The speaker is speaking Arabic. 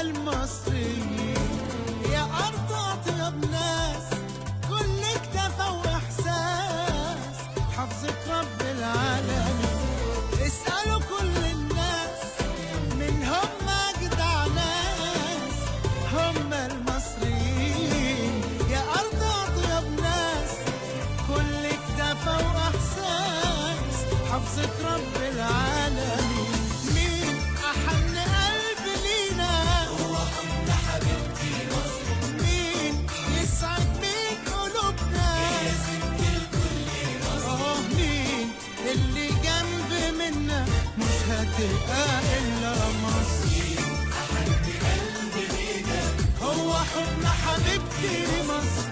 المصريين يا أرض أطيب ناس، كل اكتفى وإحساس حفظة رب العالمين. اسألوا كل الناس من هم أجدع ناس، هم المصريين يا أرض أطيب ناس، كل اكتفى وإحساس حفظة رب العالمين. مين أحن قلب لينا هو حب حبيبتي مصر، مين يسعد مين قلوبنا هي ست الكل مصر. مين اللي جنب منا مش هتلقى إلا مصر. مين أحن قلب لينا هو حب حبيبتي مصر،